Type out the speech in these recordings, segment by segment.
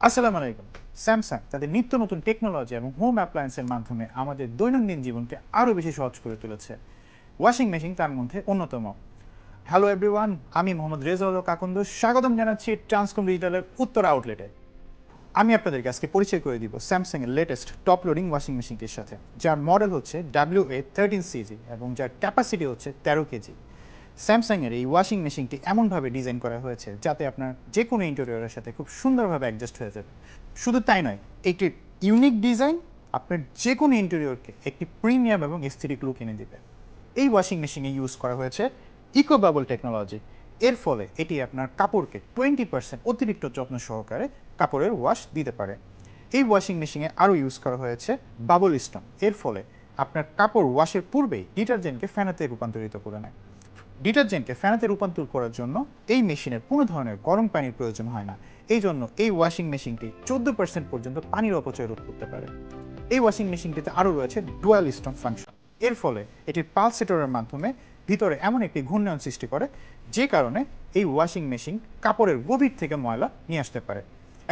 আসসালামু আলাইকুম। স্যামসাং তাদের নিত্য নতুন টেকনোলজি এবং হোম অ্যাপ্লায়েন্সের মাধ্যমে আমাদের দৈনন্দিন জীবনকে আরও বেশি সহজ করে তুলেছে। ওয়াশিং মেশিন তার মধ্যে অন্যতম। হ্যালো এভরিওয়ান, আমি মোহাম্মদ রেজাউল কাকুন্দ স্বাগতম জানাচ্ছি ট্রান্সকম ডিজিটালের উত্তর আউটলেটে। আমি আপনাদেরকে আজকে পরিচয় করে দিব স্যামসাংয়ের লেটেস্ট টপ লোডিং ওয়াশিং মেশিনটির সাথে, যার মডেল হচ্ছে WA13CG এবং যার ক্যাপাসিটি হচ্ছে 13 কেজি। স্যামসাংয়ের এই ওয়াশিং মেশিনটি এমনভাবে ডিজাইন করা হয়েছে যাতে আপনার যে কোনো ইন্টেরিয়রের সাথে খুব সুন্দরভাবে অ্যাডজাস্ট হয়ে যাবে। শুধু তাই নয়, একটি ইউনিক ডিজাইন আপনার যে কোনো ইন্টেরিয়রকে একটি প্রিমিয়াম এবং এস্থেটিক লুক এনে দেবে। এই ওয়াশিং মেশিনে ইউজ করা হয়েছে ইকো বাবল টেকনোলজি। এর ফলে এটি আপনার কাপড়কে 20% অতিরিক্ত যত্ন সহকারে কাপড়ের ওয়াশ দিতে পারে। এই ওয়াশিং মেশিনে আরও ইউজ করা হয়েছে বাবল স্টোন। এর ফলে আপনার কাপড় ওয়াশের পূর্বেই ডিটারজেন্টকে ফেনাতে রূপান্তরিত করে নেয়। ডিটারজেন্টকে ফেনাতে রূপান্তর করার জন্য এই মেশিনের কোনো ধরনের গরম পানির প্রয়োজন হয় না। এই জন্য এই ওয়াশিং মেশিনটি 14% পর্যন্ত পানির অপচয় রোধ করতে পারে। এই ওয়াশিং মেশিনটিতে আরও রয়েছে ডুয়াল স্টোন ফাংশন। এর ফলে এটি পালসেটরের মাধ্যমে ভিতরে এমন একটি ঘূর্ণায়ন সৃষ্টি করে, যে কারণে এই ওয়াশিং মেশিন কাপড়ের গভীর থেকে ময়লা নিয়ে আসতে পারে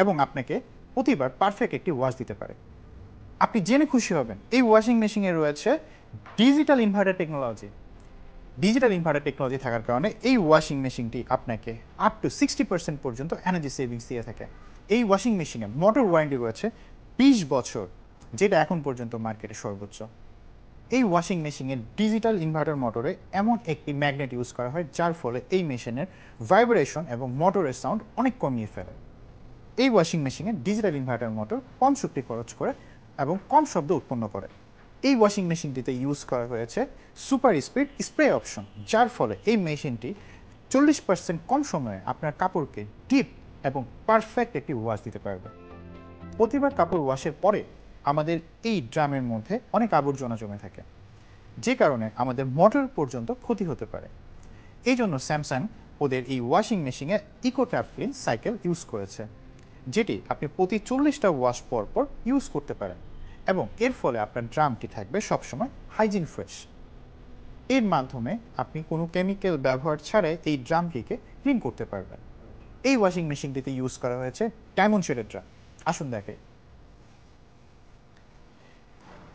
এবং আপনাকে প্রতিবার পারফেক্ট একটি ওয়াশ দিতে পারে। আপনি জেনে খুশি হবেন, এই ওয়াশিং মেশিনে রয়েছে digital inverter technology. Digital inverter technology থাকার কারণে এই ওয়াশিং মেশিনটি আপনাকে আপ টু 60% পর্যন্ত এনার্জি সেভিংস দিয়ে থাকে। এই ওয়াশিং মেশিনে মোটর ওয়ারেন্টি রয়েছে 20 বছর, যেটা এখন পর্যন্ত মার্কেটে সর্বোচ্চ। এই ওয়াশিং মেশিনের ডিজিটাল ইনভার্টার মোটরে এমন একটি ম্যাগনেট ইউজ করা হয়, যার ফলে এই মেশিনের ভাইব্রেশন এবং মোটরের সাউন্ড অনেক কমিয়ে ফেলে। এই ওয়াশিং মেশিনে ডিজিটাল ইনভার্টার মোটর কম শক্তি খরচ করে এবং কম শব্দ উৎপন্ন করে। এই ওয়াশিং মেশিনটিতে ইউজ করা হয়েছে সুপার স্পিড স্প্রে অপশন, যার ফলে এই মেশিনটি 40% কম সময়ে আপনার কাপড়কে ডিপ এবং পারফেক্ট একটি ওয়াশ দিতে পারবে। প্রতিবার কাপড় ওয়াশের পরে আমাদের এই ড্রামের মধ্যে অনেক আবর্জনা জমে থাকে, যে কারণে আমাদের মোটর পর্যন্ত ক্ষতি হতে পারে। এই জন্য স্যামসাং ওদের এই ওয়াশিং মেশিনে eco tub clean cycle use করেছে, যেটি আপনি প্রতি 40টা ওয়াশ পর পর ইউজ করতে পারেন এবং এর ফলে আপনার ড্রামটি থাকবে সবসময় হাইজিন ফ্রেশ। এর মাধ্যমে আপনি কোনো কেমিক্যাল ব্যবহার ছাড়াই এই ড্রামটিকে ক্লিন করতে পারবেন। এই ওয়াশিং মেশিনটিতে ইউজ করা হয়েছে ডায়মন্ড শেডের ড্রাম। আসুন দেখাই।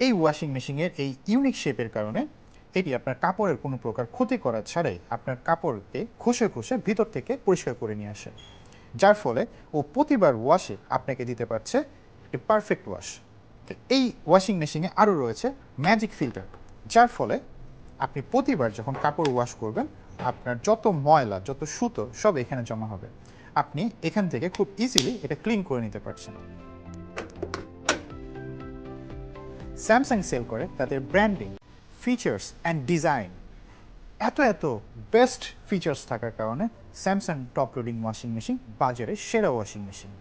এই ওয়াশিং মেশিনের এই ইউনিক শেপের কারণে এটি আপনার কাপড়ের কোনো প্রকার ক্ষতি করা ছাড়াই আপনার কাপড়কে ঘষে ঘষে ভিতর থেকে পরিষ্কার করে নিয়ে আসে, যার ফলে ও প্রতিবার ওয়াশে আপনাকে দিতে পারছে একটি পারফেক্ট ওয়াশ। এই ওয়াশিং মেশিনে আরও রয়েছে ম্যাজিক ফিল্টার, যার ফলে আপনি প্রতিবার যখন কাপড় ওয়াশ করবেন আপনার যত ময়লা যত সুতো সব এখানে জমা হবে। আপনি এখান থেকে খুব ইজিলি এটা ক্লিন করে নিতে পারছেন। স্যামসাং সেল করে তাদের ব্র্যান্ডিং, ফিচার্স অ্যান্ড ডিজাইন। এত বেস্ট ফিচার্স থাকার কারণে Samsung top loading washing machine বাজারে সেরা ওয়াশিং মেশিন।